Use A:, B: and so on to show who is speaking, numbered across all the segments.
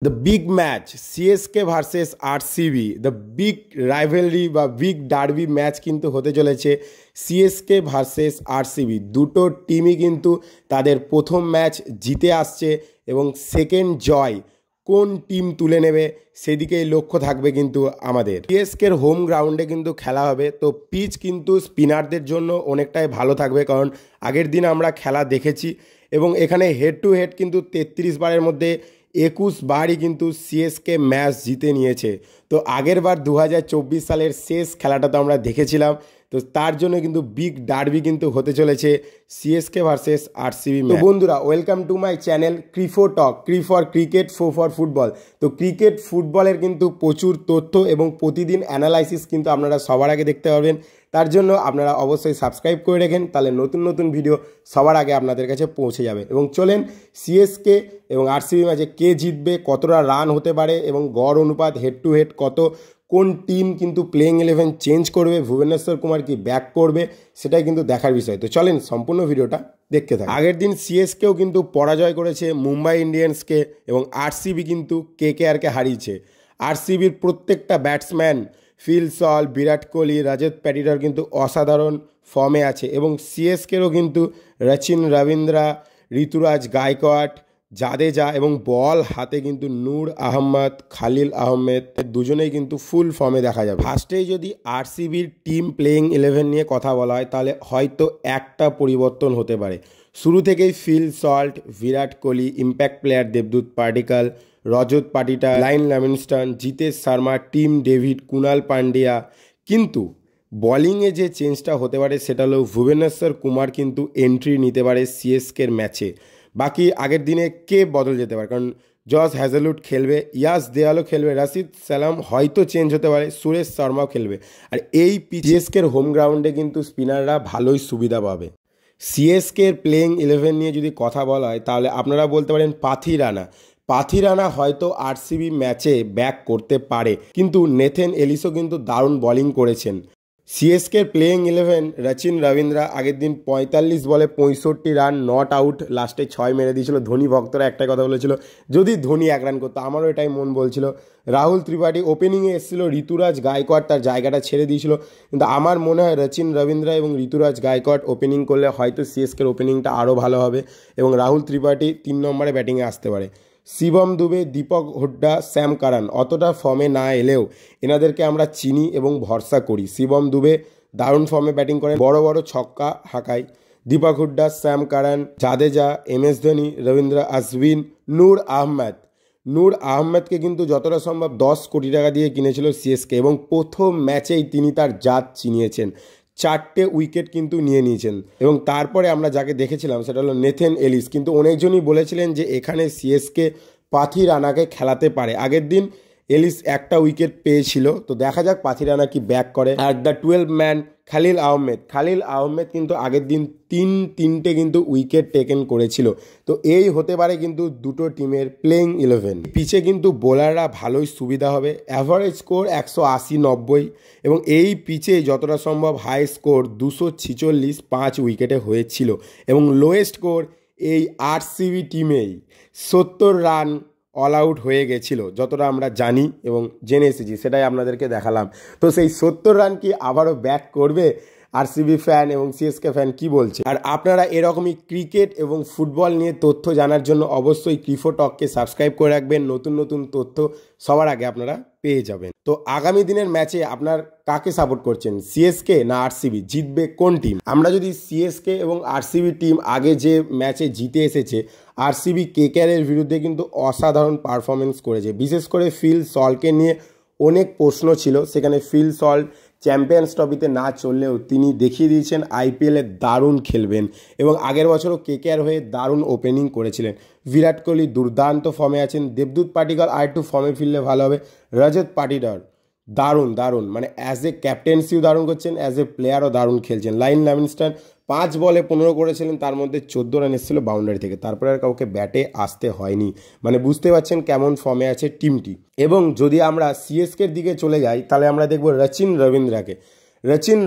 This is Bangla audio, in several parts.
A: The big match CSK versus RCB, the big rivalry বা বিগ ডার্বি ম্যাচ কিন্তু হতে চলেছে সিএসকে ভার্সেস আরসিবি। দুটো টিমই কিন্তু তাদের প্রথম ম্যাচ জিতে আসছে এবং সেকেন্ড জয় কোন টিম তুলে নেবে সেদিকেই লক্ষ্য থাকবে কিন্তু আমাদের। সিএসকের হোম গ্রাউন্ডে কিন্তু খেলা হবে, তো পিচ কিন্তু স্পিনারদের জন্য অনেকটাই ভালো থাকবে, কারণ আগের দিন আমরা খেলা দেখেছি এবং এখানে হেড টু হেড কিন্তু 33 বারের মধ্যে 21 বারই কিন্তু সিএসকে ম্যাচ জিতে নিয়েছে। তো আগের বার 2024 সালের শেষ খেলাটা তো আমরা দেখেছিলাম, তো তার জন্য কিন্তু বিগ ডার্বি কিন্তু হতে চলেছে সিএসকে ভার্সেস আরসিবি। তো বন্ধুরা, welcome to my channel Crifo talk, cri for cricket, fo for football. তো ক্রিকেট ফুটবলের কিন্তু প্রচুর তথ্য এবং প্রতিদিন অ্যানালাইসিস কিন্তু আপনারা সবার আগে দেখতে পারবেন। তার জন্য আপনারা অবশ্যই সাবস্ক্রাইব করে রাখেন, তাহলে নতুন নতুন ভিডিও সবার আগে আপনাদের কাছে পৌঁছে যাবে। এবং চলেন সিএসকে এবং আরসিবি ম্যাচে কে জিতবে, কতটা রান হতে পারে এবং গড় অনুপাত, হেড টু হেড কত, কোন টিম কিন্তু প্লেইং 11 চেঞ্জ করবে, ভুবনেশ্বর কুমার কি ব্যাক করবে, সেটাই কিন্তু দেখার বিষয়। তো চলেন সম্পূর্ণ ভিডিওটা দেখতে থাকি। আগের দিন সিএসকেও কিন্তু পরাজয় করেছে মুম্বাই ইন্ডিয়ান্সকে এবং আরসিবি কিন্তু কেকেআরকে হারিয়েছে। আরসিবির প্রত্যেকটা ব্যাটসম্যান ফিল সল, বিরাট কোহলি, রজত পাটিদার কিন্তু অসাধারণ ফর্মে আছে এবং সিএসকেরও কিন্তু রচিন রবীন্দ্রা, ঋতুরাজ গায়কোয়াড়, জাদেজা এবং বল হাতে কিন্তু নূর আহমদ, খালিল আহমেদ দুজনেই কিন্তু ফুল ফর্মে দেখা যাবে। ফার্স্টেই যদি আরসিবির টিম প্লেইং 11 নিয়ে কথা বলা হয়, তাহলে হয়তো একটা পরিবর্তন হতে পারে। শুরু থেকেই Phil Salt, Virat Kohli, impact player দেবদূত Padikkal, Rajat Patidar, Liam Livingstone, Jitesh Sharma, Tim David, Krunal Pandya. কিন্তু বোলিংয়ে যে চেঞ্জটা হতে পারে সেটা হলো ভুবনেশ্বর কুমার কিন্তু এন্ট্রি নিতে পারে সিএসকের ম্যাচে। বাকি আগের দিনে কে বদল যেতে পারে, কারণ জস হ্যাজেলউড খেলবে, ইয়াস দেওয়ালও খেলবে, রাশিদ সালাম হয়তো চেঞ্জ হতে পারে, সুরেশ শর্মাও খেলবে। আর এই সিএসকের হোম গ্রাউন্ডে কিন্তু স্পিনাররা ভালোই সুবিধা পাবে। সিএসকের প্লেইং 11 নিয়ে যদি কথা বলা হয়, তাহলে আপনারা বলতে পারেন পাথি রানা হয়তো আরসিবি ম্যাচে ব্যাক করতে পারে, কিন্তু নেথেন এলিসও কিন্তু দারুণ বোলিং করেছেন। সিএসকের প্লেইং 11 রচিন রবীন্দ্রা আগের দিন 45 বলে 65 রান, নট আউট, লাস্টে 6 মেরে দিয়েছিল। ধোনি ভক্তরা একটাই কথা বলেছিল, যদি ধোনি 1 রান করতো, আমারও এটাই মন বলছিল। রাহুল ত্রিপাঠী ওপেনিংয়ে এসেছিল, ঋতুরাজ গায়কোয়াড় তার জায়গাটা ছেড়ে দিয়েছিল, কিন্তু আমার মনে হয় রচিন রবীন্দ্রা এবং ঋতুরাজ গায়কোয়াড় ওপেনিং করলে হয়তো সিএসকের ওপেনিংটা আরও ভালো হবে এবং রাহুল ত্রিপাঠী 3 নম্বরে ব্যাটিংয়ে আসতে পারে। শিবম দুবে, দীপক হুড্ডা, স্যাম কারান অতটা ফর্মে না এলেও এনাদেরকে আমরা চিনি এবং ভরসা করি। শিবম দুবে দারুণ ফর্মে ব্যাটিং করেন, বড় বড় ছক্কা হাঁকায়। Deepak Hooda, Sam Curran, Jadeja, MS Dhoni, Ravindra Ashwin, Noor আহমেদকে কিন্তু যতটা সম্ভব 10 কোটি টাকা দিয়ে কিনেছিল সিএসকে এবং প্রথম ম্যাচেই তিনি তার জাত চিনিয়েছেন, 4টে উইকেট কিন্তু নিয়ে নিয়েছেন। এবং তারপরে আমরা যাকে দেখেছিলাম সেটা হলো নেথেন এলিস, কিন্তু অনেকজনই বলেছিলেন যে এখানে সিএসকে পাথি রানাকে খেলাতে পারে। আগের দিন এলিস একটা উইকেট পেয়েছিল, তো দেখা যাক পাথি রানা কি ব্যাক করে। Are the 12 man Khalil Ahmed কিন্তু আগের দিন তিনটে কিন্তু উইকেট টেকেন করেছিল। তো এই হতে পারে কিন্তু দুটো টিমের প্লেইং 11। পিচে কিন্তু বোলাররা ভালোই সুবিধা হবে, অ্যাভারেজ স্কোর 180-90 এবং এই পিচে যতটা সম্ভব হাই স্কোর 246 5 উইকেটে হয়েছিল এবং লোয়েস্ট স্কোর এই আরসিবি টিমেই 70 রান অল আউট হয়ে গেছিলো, যতটা আমরা জানি এবং জেনে এসেছি সেটাই আপনাদেরকে দেখালাম। তো সেই 70 রান কি আবারও ব্যাক করবে আরসিবি ফ্যান এবং সিএসকে ফ্যান কি বলছে? আর আপনারা এরকমই ক্রিকেট এবং ফুটবল নিয়ে তথ্য জানার জন্য অবশ্যই ক্রিফো টককে সাবস্ক্রাইব করে রাখবেন, নতুন নতুন তথ্য সবার আগে আপনারা পেয়ে যাবেন। তো আগামী দিনের ম্যাচে আপনার কাকে সাপোর্ট করছেন, সিএসকে না আরসিবি, জিতবে কোন টিম? আমরা যদি সিএসকে এবং আরসিবি টিম আগে যে ম্যাচে জিতে এসেছে, আরসিবি কেকেআরের বিরুদ্ধে কিন্তু অসাধারণ পারফরমেন্স করেছে। বিশেষ করে ফিল সল্টকে নিয়ে অনেক প্রশ্ন ছিল, সেখানে ফিল সল্ট চ্যাম্পিয়ন্স ট্রফিতে না চললেও তিনি দেখিয়ে দিয়েছেন আইপিএলে দারুণ খেলবেন এবং আগের বছরও কেকেআর হয়ে দারুণ ওপেনিং করেছিলেন। বিরাট কোহলি দুর্দান্ত ফর্মে আছেন, দেবদূত পাডিক্কল আর একটু ফর্মে ফিরলে ভালো হবে। রজত পাটিদার দারুণ মানে অ্যাজ এ ক্যাপ্টেন্সিও দারুণ করছেন, অ্যাজ এ প্লেয়ারও দারুণ খেলছেন। লাইন লিভিংস্টন 5 বলে 15 করেছিলেন, তার মধ্যে 14 রান এসেছিল বাউন্ডারি থেকে, তারপরে আর কাউকে ব্যাটে আসতে হয়নি। মানে বুঝতে পারছেন কেমন ফর্মে আছে টিমটি। এবং যদি আমরা সিএসকের দিকে চলে যাই, তাহলে আমরা দেখব রচিন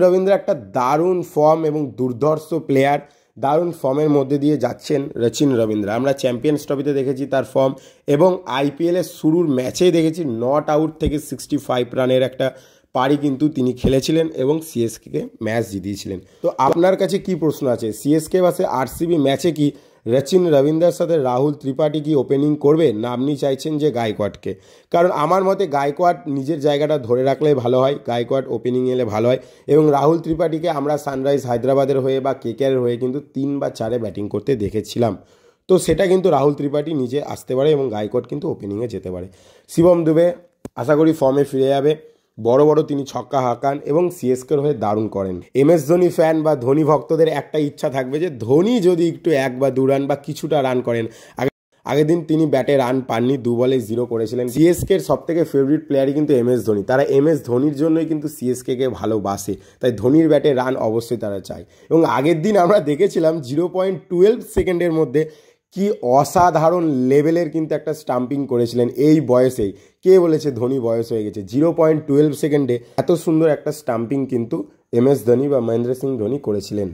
A: রবীন্দ্রা একটা দারুণ ফর্ম এবং দুর্ধর্ষ প্লেয়ার। দারুণ ফর্মের মধ্যে দিয়ে যাচ্ছেন রচিন রবীন্দ্র। আমরা চ্যাম্পিয়ন্স ট্রফিতে দেখেছি তার ফর্ম, এবং আইপিএলের শুরুর ম্যাচেই দেখেছি নট আউট থেকে 65 রানের একটা পারি কিন্তু তিনি খেলেছিলেন এবং সিএসকে ম্যাচ জিতিয়েছিলেন। তো আপনার কাছে কি প্রশ্ন আছে? সিএসকে ভার্সেস আরসিবি ম্যাচে কি রচিন রবীন্দ্রের সাথে রাহুল ত্রিপাঠী কি ওপেনিং করবে, না আপনি চাইছেন যে গায়কোয়াড়কে? কারণ আমার মতে গায়কোয়াড় নিজের জায়গাটা ধরে রাখলে ভালো হয়, গায়কোয়াড় ওপেনিং এলে ভালো হয়, এবং রাহুল ত্রিপাঠীকে আমরা সানরাইজ হায়দ্রাবাদের হয়ে বা কেকেআর হয়ে কিন্তু 3 বা 4 ব্যাটিং করতে দেখেছিলাম। তো সেটা কিন্তু রাহুল ত্রিপাঠী নিজে আসতে পারে এবং গায়কোয়াড় কিন্তু ওপেনিংয়ে যেতে পারে। শিবম দুবে আশা করি ফর্মে ফিরে যাবে, বড় বড় তিনি ছক্কা হাঁকান এবং সিএসকের হয়ে দারুণ করেন। এমএস ধোনি ফ্যান বা ধোনি ভক্তদের একটা ইচ্ছা থাকবে যে ধোনি যদি একটু 1 বা 2 রান বা কিছুটা রান করেন। আগের দিন তিনি ব্যাটে রান পাননি, 2 বলে 0 করেছিলেন। সিএসকের সবথেকে ফেভারিট প্লেয়ারই কিন্তু এমএস ধোনি, তারা এমএস ধোনির জন্যই কিন্তু সিএসকে ভালোবাসে, তাই ধোনির ব্যাটে রান অবশ্যই তারা চায়। এবং আগের দিন আমরা দেখেছিলাম 0.12 সেকেন্ডের মধ্যে কি অসাধারণ লেভেলের কিন্তু একটা স্টাম্পিং করেছিলেন এই বয়সেই। কে বলেছে ধোনি বয়স হয়ে গেছে? 0.12 সেকেন্ডে এত সুন্দর একটা স্টাম্পিং কিন্তু এমএস ধোনি বা মহেন্দ্র সিং ধোনি করেছিলেন।